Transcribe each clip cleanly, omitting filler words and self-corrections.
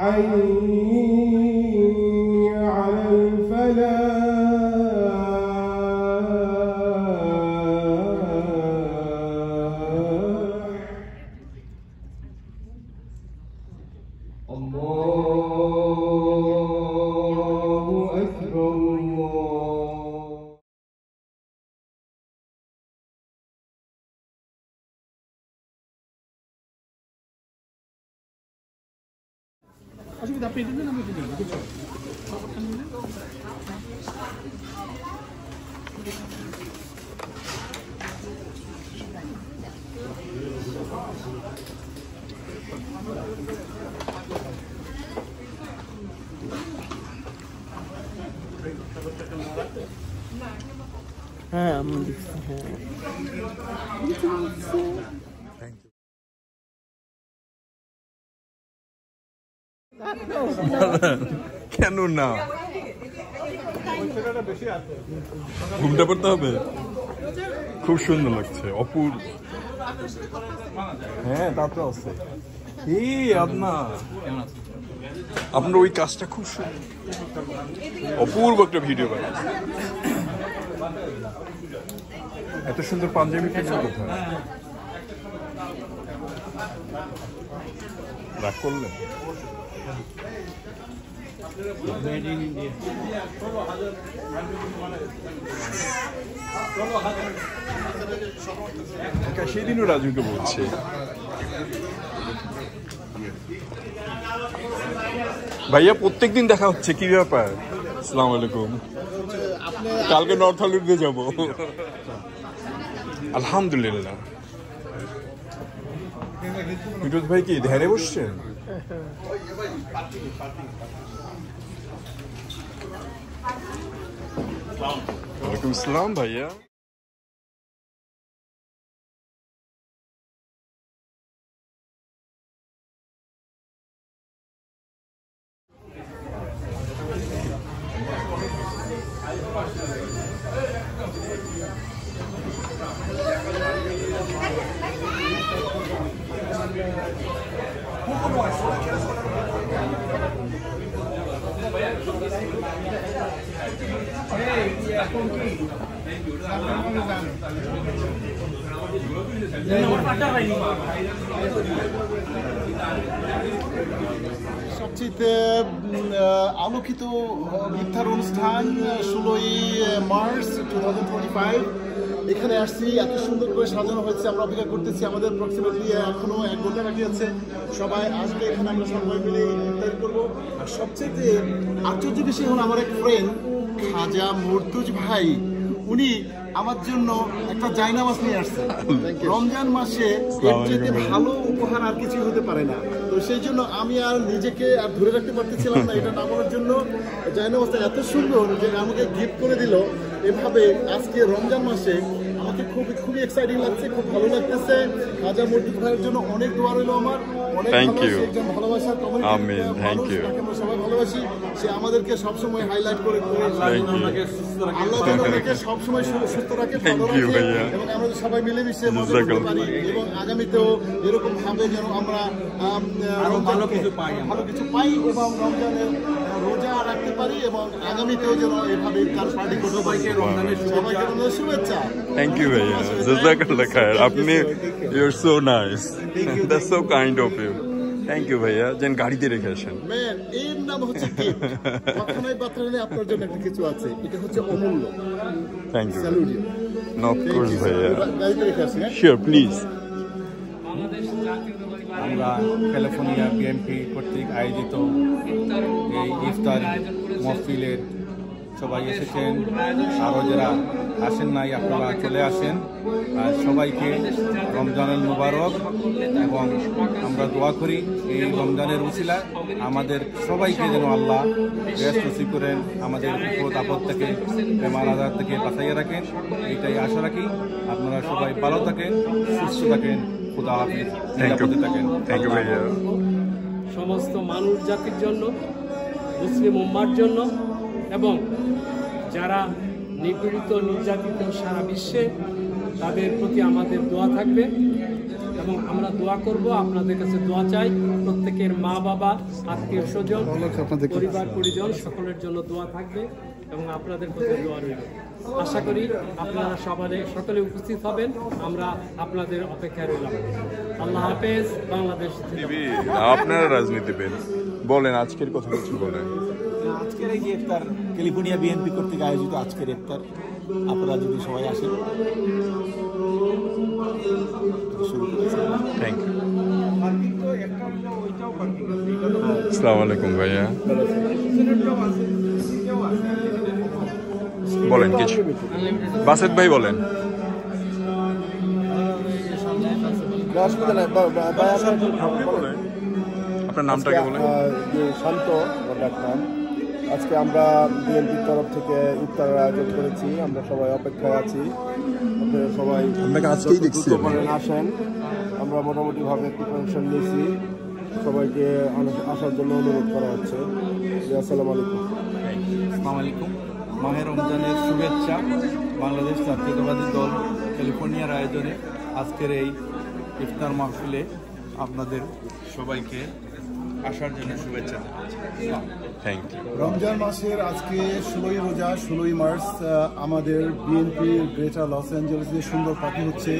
حي على الفلاح الله أكبر الله অসুবিধা আপনি দিবেন আমি দিবেন কিছু হ্যাঁ আমি দেখছি হ্যাঁ কেন না ঘুমটা পড়তে হবে খুব সুন্দর লাগছে অপূর্ব হ্যাঁ তা তো আছে আপনার ওই কাজটা খুব সুন্দর অপূর্ব একটা ভিডিও বানাচ্ছে এত সুন্দর পাঞ্জাবি কিনছেন কোথায় রাগ করলেন সেদিনও রাজুকে বলছে ভাইয়া প্রত্যেকদিন দেখা হচ্ছে কি ব্যাপার আসসালামু আলাইকুম কালকে নর্থ হলিউডে যাব আলহামদুলিল্লাহ ফিরোজ ভাই কি ধ্যানে বসছেন ওয়ালাইকুম আসসালাম ভাইয়া সবচেয়ে আলোকিত ইফতার অনুষ্ঠান 16ই মার্চ 2025 এখানে আসছি এত সুন্দর করে সাজানো হয়েছে আমরা অপেক্ষা করতেছি আমাদের অ্যাপ্রক্সিমেটলি এখনো 1 ঘন্টা বাকি আছে সবাই আসবে এখানে আমরা সবাই মিলে ইফতার করবো আর সবচেয়ে আশ্চর্য বিষয় হলো আমার এক ফ্রেন্ড খাজা মুর্তুজ ভাই উনি আমার জন্য একটা জায়নামাজ নিয়ে আসছে রমজান মাসে এর চেয়ে ভালো উপহার আর কিছু হতে পারে না তো সেই জন্য আমি আর নিজেকে আর ধরে রাখতে পারতেছিলাম না এটা নামানোর জন্য জায়নামাজটা এত সুন্দর যে আমাকে গিফট করে দিল এভাবে আজকে রমজান মাসে আমাকে খুবই এক্সাইটিং লাগছে খুব ভালো লাগতেছে খাজা মুর্তুজ ভাইয়ের জন্য অনেক দোয়া রইল আমার অনেক একজন ভালোবাসার কমিউনিটি আমরা সবাই ভালোবাসি সে আমাদেরকে সবসময় হাইলাইট করে আল্লাহ যেন ওনাকে সবসময় সুস্থ রাখে ভালো রাখে এবং আমরা সবাই মিলেমিশে মজা করতে পারি এবং আগামীতেও এরকম ভাবে যেন আমরা ভালো কিছু পাই এবং রমজানের রোজা রাখতে পারি এবং আগামীতেও যেন এভাবে ইফতার পার্টি করতে পারি সবাইকে রমজানের শুভেচ্ছা থ্যাংক ইউ ভাইয়া জাযাকাল্লাহ খায়ের আপনি you are so nice that's so kind of you thank you ভাইয়া যেন গাড়িতে রেখে আসেন ম্যান এর নাম হচ্ছে গিফট কখনোই বাতরানে আপনার জন্য একটা কিছু আছে এটা হচ্ছে অমূল্য thank you salute you of course ভাইয়া গাড়িতে রেখে আসেন শিওর প্লিজ আমরা ক্যালিফোর্নিয়া বিএমপি কর্তৃক আয়োজিত এই ইফতার মহফিলের সবাই এসেছেন আরও যারা আসেন নাই আপনারা চলে আসেন আর সবাইকে রমজানের মুবারক এবং আমরা দোয়া করি এই রমজানের উসিলায় আমাদের সবাইকে যেন আল্লাহ ব্যস্ত নসিব করেন আমাদের বিপদ আপদ থেকে বেমার আজার থেকে বাঁচাইয়া রাখেন এইটাই আশা রাখি আপনারা সবাই ভালো থাকেন সুস্থ থাকেন খুদা হাফেজ নিরাপদে থাকেন থ্যাংক ইউ ভাইয়া সমস্ত মানুষ জাতির জন্য মুসলিম উম্মার জন্য এবং যারা নিপীড়িত নির্যাতিত সারা বিশ্বে তাদের প্রতি আমাদের দোয়া থাকবে এবং আমরা দোয়া করব, আপনাদের কাছে দোয়া চাই। প্রত্যেকের মা বাবা, আত্মীয় স্বজন, পরিবার পরিজন সকলের জন্য দোয়া থাকবে এবং আপনাদের প্রতি দোয়া রইল। আশা করি আপনারা সকলে উপস্থিত হবেন। আমরা আপনাদের অপেক্ষায় রইলাম। আল্লাহ হাফেজ। বাংলাদেশ আপনারা রাজনীতিবিদ, বলেন আজকের কথা কিছু বলেন। আজকের এই যে ইফতার ক্যালিফোর্নিয়া বিএনপি কর্তৃক আয়োজিত আজকের ইফতার, আপনারা যদি সবাই আসেন। Thank you. আসসালামু আলাইকুম ভাইয়া, বলেন কিছু। বাসেদ ভাই বলেন। আপনার নামটাকে বলেন। শান্ত ডাক্তার। আজকে আমরা বিএনপির তরফ থেকে ইফতারের আয়োজন করেছি। আমরা সবাই অপেক্ষায় আছি, সবাই আজকেই দেখছি আসেন। আমরা মোটামুটিভাবে প্রিপারেশন নিয়েছি, সবাইকে আসার জন্য অনুরোধ করা হচ্ছে। আসসালামু আলাইকুম। আসসালামু আলাইকুম। মাহে রমজানের শুভেচ্ছা। বাংলাদেশ জাতীয়তাবাদী দল ক্যালিফোর্নিয়ার আয়োজনে আজকের এই ইফতার মাহফিলে আপনাদের সবাইকে আসার জন্য শুভেচ্ছা জানাচ্ছি। Thank you. রমজান মাসের আজকে 16ই রোজা, 16ই মার্চ আমাদের বিএনপি গ্রেটার লস অ্যাঞ্জেলেসে সুন্দর পার্টি হচ্ছে।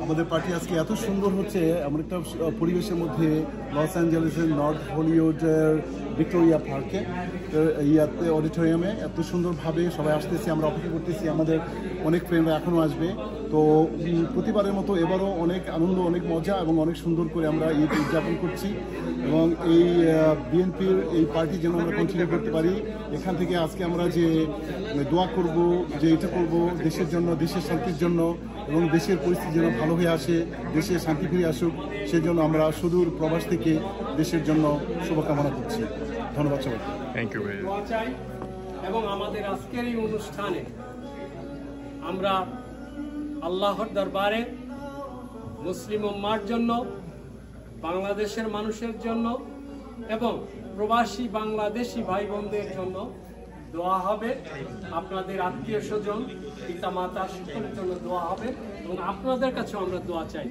আমাদের পার্টি আজকে এত সুন্দর হচ্ছে, এমন একটা পরিবেশের মধ্যে লস অ্যাঞ্জেলেসের নর্থ হলিউডের ভিক্টোরিয়া পার্কে ইয়াতে অডিটোরিয়ামে এত সুন্দরভাবে সবাই আসতেছি। আমরা অপেক্ষা করতেছি, আমাদের অনেক ফ্রেন্ডরা এখনও আসবে। তো প্রতিবারের মতো এবারও অনেক আনন্দ, অনেক মজা এবং অনেক সুন্দর করে আমরা ঈদ উদযাপন করছি এবং এই বিএনপির এই পার্টি যেন আমরা কন্টিনিউ করতে পারি। এখান থেকে আজকে আমরা যে দোয়া করব, যে এটা করব দেশের জন্য, দেশের শান্তির জন্য এবং দেশের পরিস্থিতি যেন ভালো হয়ে আসে, দেশে শান্তি ফিরে আসুক, সেজন্য আমরা সুদূর প্রবাস থেকে দেশের জন্য শুভকামনা করছি। ধন্যবাদ সবাই। থ্যাংক ইউ ভাই। দোয়া চাই এবং আমাদের আজকের এই অনুষ্ঠানে আমরা আল্লাহর দরবারে মুসলিম উম্মার জন্য, বাংলাদেশের মানুষের জন্য এবং প্রবাসী বাংলাদেশি ভাই বোনদের জন্য দোয়া হবে। আপনাদের আত্মীয় স্বজন, পিতা মাতা সকলের জন্য দোয়া হবে এবং আপনাদের কাছেও আমরা দোয়া চাই।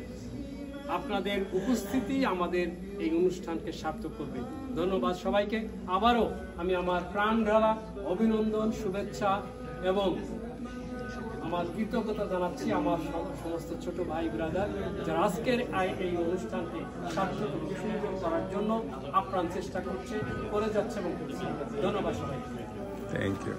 আপনাদের উপস্থিতি আমাদের এই অনুষ্ঠানকে সার্থক করবে। ধন্যবাদ সবাইকে। আবারও আমি আমার প্রাণ ঢালা অভিনন্দন, শুভেচ্ছা এবং আমার কৃতজ্ঞতা জানাচ্ছি আমার সমস্ত ছোট ভাই ব্রাদার যারা আজকের এই অনুষ্ঠানকে সার্থক সুন্দর করার জন্য আপ্রাণ চেষ্টা করে যাচ্ছে এবং করছে। ধন্যবাদ সবাইকে। Thank you.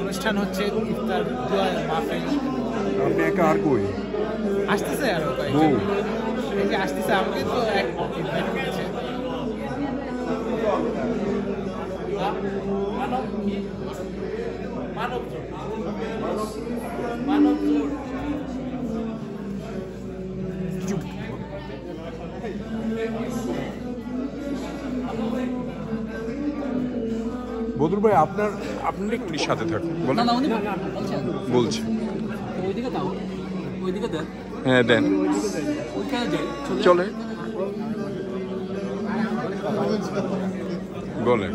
অনুষ্ঠান হচ্ছে ইফতার দোয়া মাহফিল। আপনি একা আর কই আসতেছে আরো আসতেছে, আমাকে তো এক ইনভাইট করেছে। বদরুল ভাই, আপনার একটু সাথে থাকুন। বলছি হ্যাঁ দেন, চলে বলেন।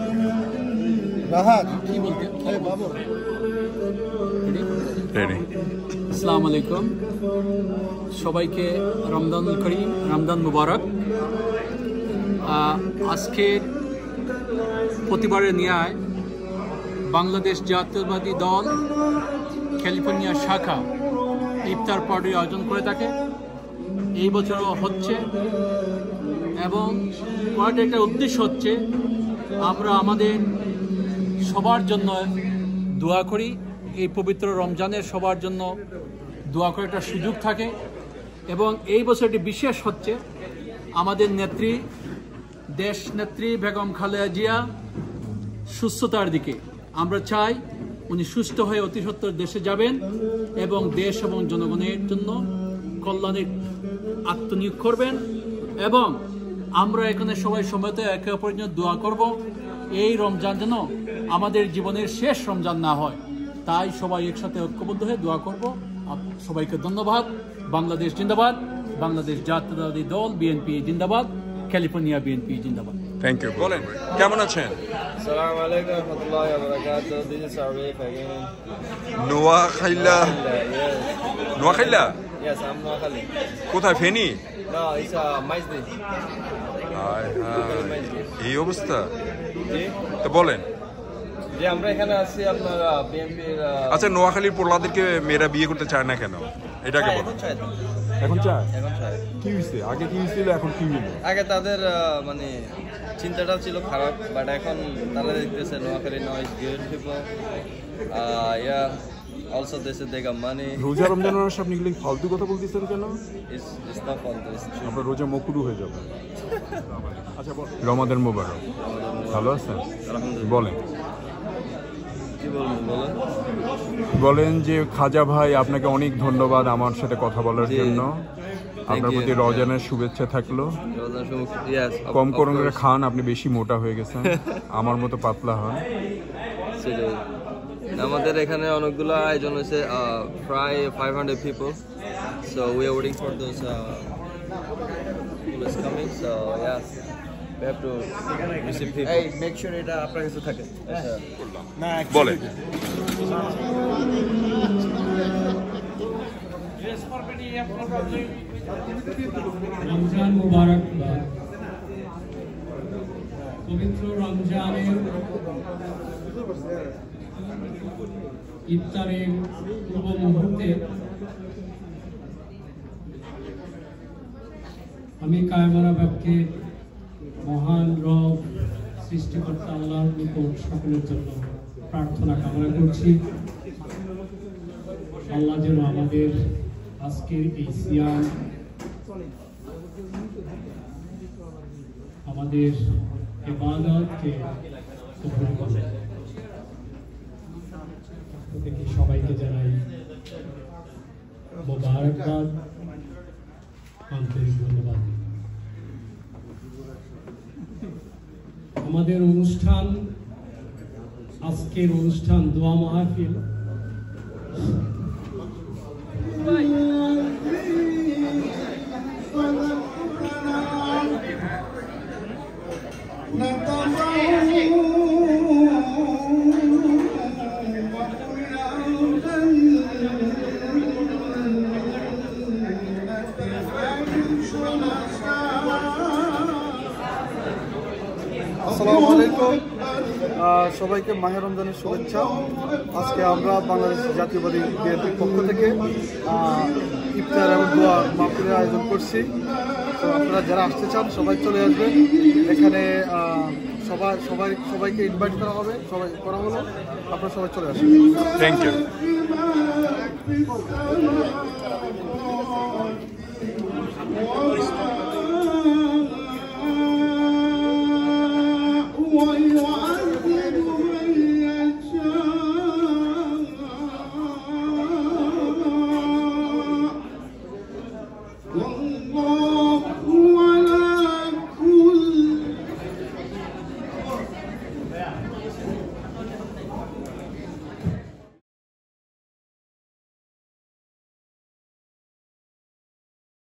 আসসালামু আলাইকুম, সবাইকে রমজান করিম, রমজান মুবারক। আজকের প্রতিবারের ন্যায় বাংলাদেশ জাতীয়তাবাদী দল ক্যালিফোর্নিয়া শাখা ইফতার পার্টির আয়োজন করে থাকে। এই বছরও হচ্ছে এবং পার্টির একটা উদ্দেশ্য হচ্ছে আমরা আমাদের সবার জন্য দোয়া করি। এই পবিত্র রমজানের সবার জন্য দোয়া করে একটা সুযোগ থাকে এবং এই বছরটি বিশেষ হচ্ছে আমাদের নেত্রী, দেশ নেত্রী বেগম খালেদা জিয়া সুস্থতার দিকে। আমরা চাই উনি সুস্থ হয়ে অতি সত্বর দেশে যাবেন এবং দেশ এবং জনগণের জন্য কল্যাণের আত্মনিয়োগ করবেন এবং আমরা এখানে সবাই সময় একে অপরের জন্য দোয়া করব এই রমজান যেন আমাদের জীবনের শেষ রমজান না হয়। তাই সবাই একসাথে ঐক্যবদ্ধ হয়ে দোয়া করব। সবাইকে ধন্যবাদ। বাংলাদেশ জিন্দাবাদ, বাংলাদেশ জাতীয়তাবাদী দল বিএনপি জিন্দাবাদ, ক্যালিফোর্নিয়া বিএনপি জিন্দাবাদ। Thank you. বলেন কেমন আছেন? Assalamu alaikum warahmatullahi wabarakatuh. This is Arif again. নোয়াখাইলা। Yes. নোয়াখাইলা? Yes, I'm Noakhali. কোথায়, ফেনী? No, it's Maizdi. হায় হায়, এই অবস্থা। জি তো বলেন। জি, আমরা এখানে আছি আপনার বিএনপির। আচ্ছা, নোয়াখালীর পোলাদেরকে মেয়েরা বিয়ে করতে চায় না কেন? এটাকে বলেন। এখন চাই। এখন চায়? এখন চাই। কি হয়েছে? আগে কি হয়েছিল, এখন কি হইল? আগে তাদের মানে চিন্তাটা ছিল খারাপ, বাট এখন তারা দেখতেছে Noakhali now is good people. Also they said they got money. রোজা রমজান মাসে আপনি এগুলো ফালতু কথা বলতেছেন কেন? It's not fun, it's true. আপনার রোজা মকরু হয়ে যাবে। আচ্ছা, রমাদান মোবারক। ভালো আছেন? আলহামদুলিল্লাহ। বলেন। কি বলবেন বলেন? বলেন যে খাজা ভাই, আপনাকে অনেক ধন্যবাদ আমার সাথে কথা বলার জি। জন্য। আপনার you. প্রতি রমজানের শুভেচ্ছা থাকলো। Yes, কম of করুন course. খান, আপনি বেশি মোটা হয়ে গেছেন, আমার মতো পাতলা হন। সেটাই। আমাদের এখানে অনেকগুলো আয়োজন হয়েছে, প্রায় 500 people, so we are waiting for those people is coming, so yes we have to receive people. এই মেক শিওর এটা আপনার কাছে থাকে। বলেন। রমজান মুবারকবাদ। পবিত্র রমজানের ইফতারের পূর্ব মুহূর্তে আমি কায়মানা বাপকে মহান রব সৃষ্টিকর্তা আল্লাহর নিকট সকলের জন্য প্রার্থনা কামনা করছি। আল্লাহ যেন আমাদের আজকের এই সিয়াম, আমাদের ইবাদতকে কবুল করেন। প্রত্যেকে সবাইকে জানাই মোবারকবাদ, আন্তরিক ধন্যবাদ। আমাদের অনুষ্ঠান, আজকের অনুষ্ঠান দোয়া মাহফিল, আসসালামু আলাইকুম, সবাইকে মাহে রমজানের শুভেচ্ছা। আজকে আমরা বাংলাদেশ জাতীয়বাদী বিএনপির পক্ষ থেকে ইফতার এবং দোয়া মাহফিলের আয়োজন করছি। তো আপনারা যারা আসতে চান সবাই চলে আসবেন। এখানে সবাইকে ইনভাইট করা হবে, সবাই করা হলো, আপনারা সবাই চলে আসবেন। Thank you.